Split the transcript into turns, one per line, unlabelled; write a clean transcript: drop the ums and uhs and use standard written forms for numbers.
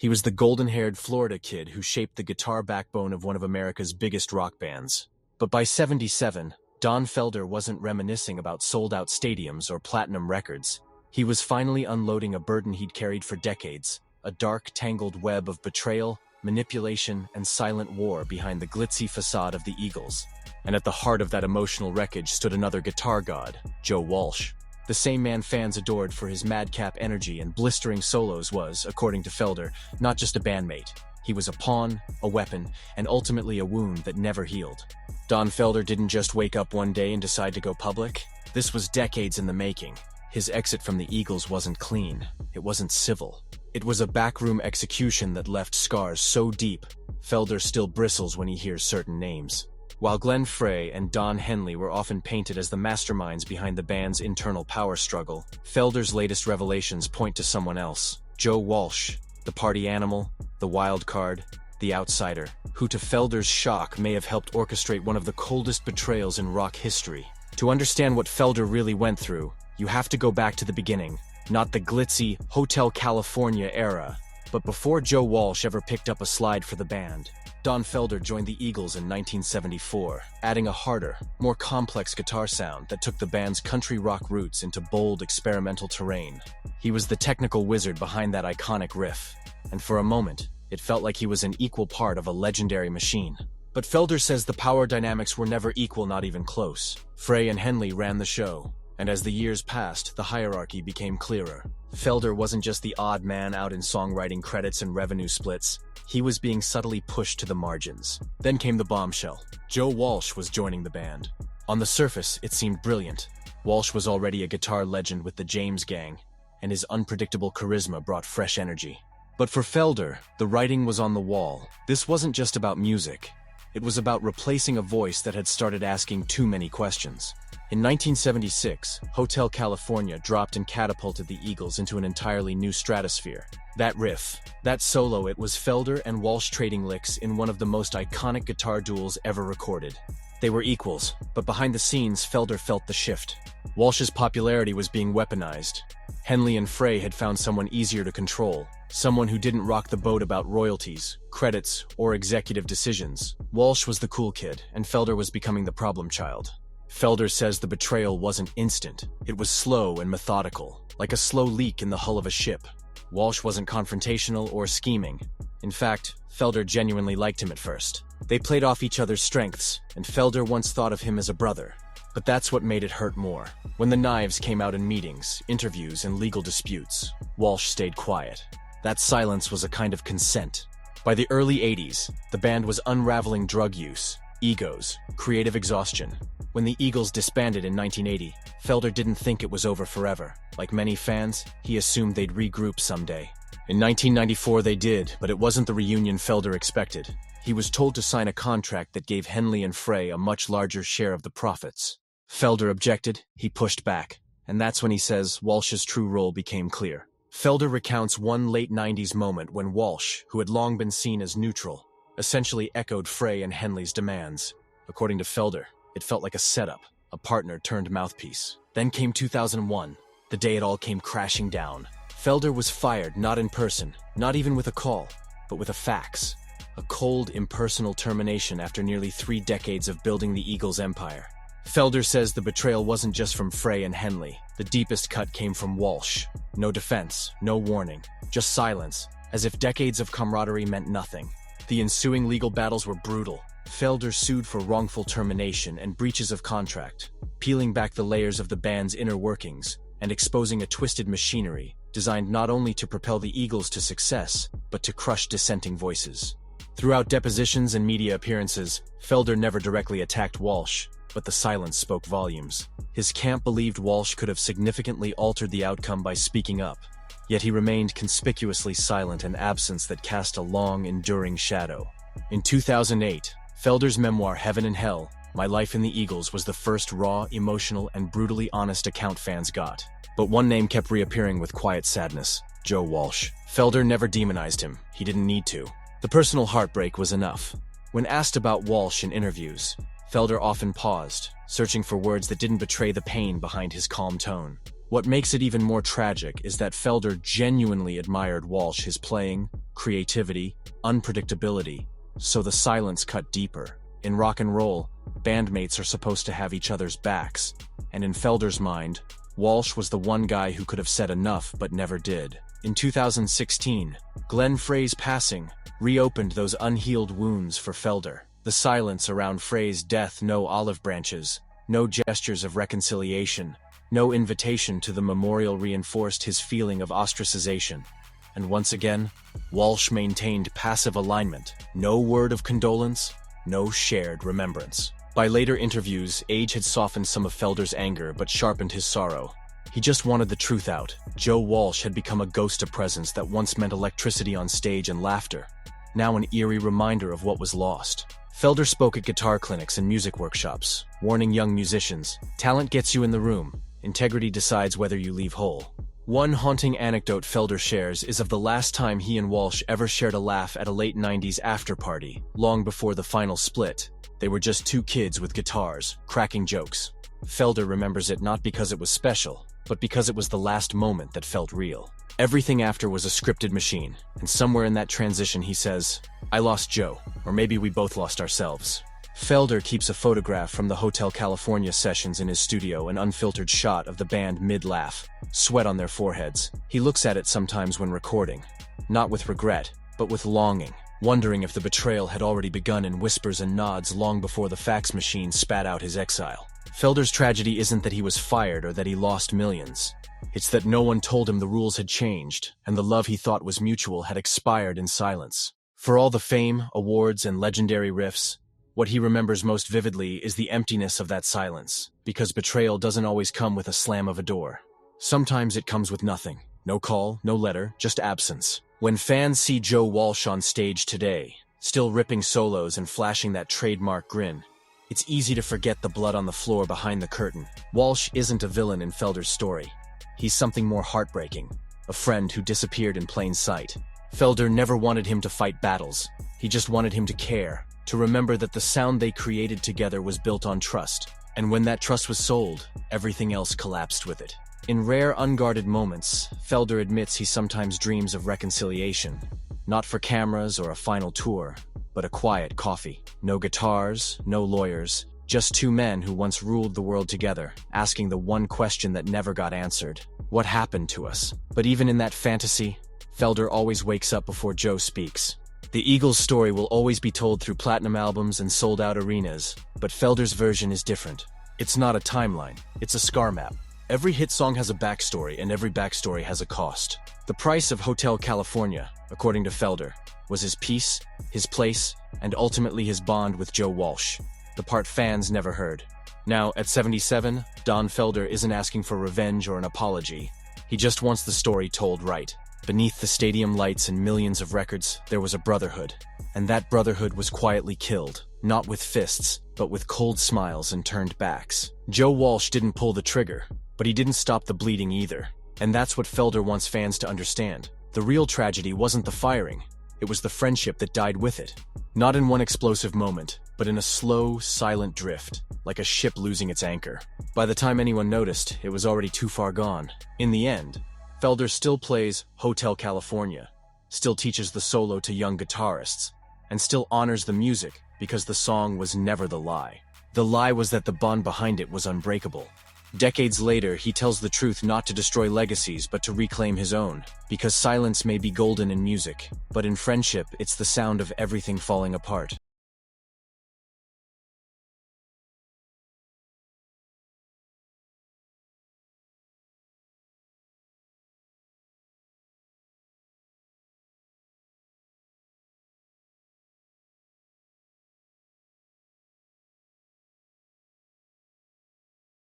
He was the golden-haired Florida kid who shaped the guitar backbone of one of America's biggest rock bands. But by '77, Don Felder wasn't reminiscing about sold-out stadiums or platinum records. He was finally unloading a burden he'd carried for decades, a dark, tangled web of betrayal, manipulation, and silent war behind the glitzy facade of the Eagles. And at the heart of that emotional wreckage stood another guitar god, Joe Walsh. The same man fans adored for his madcap energy and blistering solos was, according to Felder, not just a bandmate. He was a pawn, a weapon, and ultimately a wound that never healed. Don Felder didn't just wake up one day and decide to go public. This was decades in the making. His exit from the Eagles wasn't clean. It wasn't civil. It was a backroom execution that left scars so deep, Felder still bristles when he hears certain names. While Glenn Frey and Don Henley were often painted as the masterminds behind the band's internal power struggle, Felder's latest revelations point to someone else. Joe Walsh, the party animal, the wild card, the outsider, who to Felder's shock may have helped orchestrate one of the coldest betrayals in rock history. To understand what Felder really went through, you have to go back to the beginning, not the glitzy Hotel California era, but before Joe Walsh ever picked up a slide for the band. Don Felder joined the Eagles in 1974, adding a harder, more complex guitar sound that took the band's country rock roots into bold, experimental terrain. He was the technical wizard behind that iconic riff, and for a moment, it felt like he was an equal part of a legendary machine. But Felder says the power dynamics were never equal, not even close. Frey and Henley ran the show, and as the years passed, the hierarchy became clearer. Felder wasn't just the odd man out in songwriting credits and revenue splits. He was being subtly pushed to the margins. Then came the bombshell. Joe Walsh was joining the band. On the surface, it seemed brilliant. Walsh was already a guitar legend with the James Gang, and his unpredictable charisma brought fresh energy. But for Felder, the writing was on the wall. This wasn't just about music. It was about replacing a voice that had started asking too many questions. In 1976, Hotel California dropped and catapulted the Eagles into an entirely new stratosphere. That riff, that solo, it was Felder and Walsh trading licks in one of the most iconic guitar duels ever recorded. They were equals, but behind the scenes, Felder felt the shift. Walsh's popularity was being weaponized. Henley and Frey had found someone easier to control, someone who didn't rock the boat about royalties, credits, or executive decisions. Walsh was the cool kid, and Felder was becoming the problem child. Felder says the betrayal wasn't instant. It was slow and methodical, like a slow leak in the hull of a ship. Walsh wasn't confrontational or scheming. In fact, Felder genuinely liked him at first. They played off each other's strengths, and Felder once thought of him as a brother. But that's what made it hurt more. When the knives came out in meetings, interviews, and legal disputes, Walsh stayed quiet. That silence was a kind of consent. By the early '80s, the band was unraveling drug use, egos, creative exhaustion. When the Eagles disbanded in 1980, Felder didn't think it was over forever. Like many fans, he assumed they'd regroup someday. In 1994 they did, but it wasn't the reunion Felder expected. He was told to sign a contract that gave Henley and Frey a much larger share of the profits. Felder objected, he pushed back, and that's when he says Walsh's true role became clear. Felder recounts one late '90s moment when Walsh, who had long been seen as neutral, essentially echoed Frey and Henley's demands. According to Felder, it felt like a setup, a partner turned mouthpiece. Then came 2001, the day it all came crashing down. Felder was fired, not in person, not even with a call, but with a fax. A cold, impersonal termination after nearly 3 decades of building the Eagles' empire. Felder says the betrayal wasn't just from Frey and Henley. The deepest cut came from Walsh. No defense, no warning, just silence, as if decades of camaraderie meant nothing. The ensuing legal battles were brutal. Felder sued for wrongful termination and breaches of contract, peeling back the layers of the band's inner workings and exposing a twisted machinery designed not only to propel the Eagles to success, but to crush dissenting voices. Throughout depositions and media appearances, Felder never directly attacked Walsh, but the silence spoke volumes. His camp believed Walsh could have significantly altered the outcome by speaking up, yet he remained conspicuously silent, an absence that cast a long, enduring shadow. In 2008, Felder's memoir Heaven and Hell, My Life in the Eagles was the first raw, emotional, and brutally honest account fans got. But one name kept reappearing with quiet sadness: Joe Walsh. Felder never demonized him. He didn't need to. The personal heartbreak was enough. When asked about Walsh in interviews, Felder often paused, searching for words that didn't betray the pain behind his calm tone. What makes it even more tragic is that Felder genuinely admired Walsh, his playing, creativity, unpredictability, so the silence cut deeper. In rock and roll, bandmates are supposed to have each other's backs, and in Felder's mind, Walsh was the one guy who could have said enough but never did. In 2016, Glenn Frey's passing reopened those unhealed wounds for Felder. The silence around Frey's death, no olive branches, no gestures of reconciliation, no invitation to the memorial reinforced his feeling of ostracization. And once again, Walsh maintained passive alignment. No word of condolence, no shared remembrance. By later interviews, age had softened some of Felder's anger but sharpened his sorrow. He just wanted the truth out. Joe Walsh had become a ghost of presence that once meant electricity on stage and laughter, now an eerie reminder of what was lost. Felder spoke at guitar clinics and music workshops, warning young musicians, "Talent gets you in the room. Integrity decides whether you leave whole." One haunting anecdote Felder shares is of the last time he and Walsh ever shared a laugh at a late 90s after-party, long before the final split. They were just two kids with guitars, cracking jokes. Felder remembers it not because it was special, but because it was the last moment that felt real. Everything after was a scripted machine, and somewhere in that transition he says, "I lost Joe, or maybe we both lost ourselves." Felder keeps a photograph from the Hotel California sessions in his studio, an unfiltered shot of the band mid-laugh, sweat on their foreheads. He looks at it sometimes when recording, not with regret, but with longing, wondering if the betrayal had already begun in whispers and nods long before the fax machine spat out his exile. Felder's tragedy isn't that he was fired or that he lost millions. It's that no one told him the rules had changed, and the love he thought was mutual had expired in silence. For all the fame, awards, and legendary riffs, what he remembers most vividly is the emptiness of that silence, because betrayal doesn't always come with a slam of a door. Sometimes it comes with nothing. No call, no letter, just absence. When fans see Joe Walsh on stage today, still ripping solos and flashing that trademark grin, it's easy to forget the blood on the floor behind the curtain. Walsh isn't a villain in Felder's story. He's something more heartbreaking, a friend who disappeared in plain sight. Felder never wanted him to fight battles. He just wanted him to care, to remember that the sound they created together was built on trust. And when that trust was sold, everything else collapsed with it. In rare, unguarded moments, Felder admits he sometimes dreams of reconciliation. Not for cameras or a final tour, but a quiet coffee. No guitars, no lawyers, just two men who once ruled the world together, asking the one question that never got answered. What happened to us? But even in that fantasy, Felder always wakes up before Joe speaks. The Eagles' story will always be told through platinum albums and sold-out arenas, but Felder's version is different. It's not a timeline, it's a scar map. Every hit song has a backstory, and every backstory has a cost. The price of Hotel California, according to Felder, was his peace, his place, and ultimately his bond with Joe Walsh, the part fans never heard. Now, at 77, Don Felder isn't asking for revenge or an apology. He just wants the story told right. Beneath the stadium lights and millions of records, there was a brotherhood. And that brotherhood was quietly killed, not with fists, but with cold smiles and turned backs. Joe Walsh didn't pull the trigger, but he didn't stop the bleeding either. And that's what Felder wants fans to understand. The real tragedy wasn't the firing. It was the friendship that died with it. Not in one explosive moment, but in a slow, silent drift, like a ship losing its anchor. By the time anyone noticed, it was already too far gone. In the end, Felder still plays Hotel California, still teaches the solo to young guitarists, and still honors the music because the song was never the lie. The lie was that the bond behind it was unbreakable. Decades later, he tells the truth not to destroy legacies but to reclaim his own, because silence may be golden in music, but in friendship, it's the sound of everything falling apart.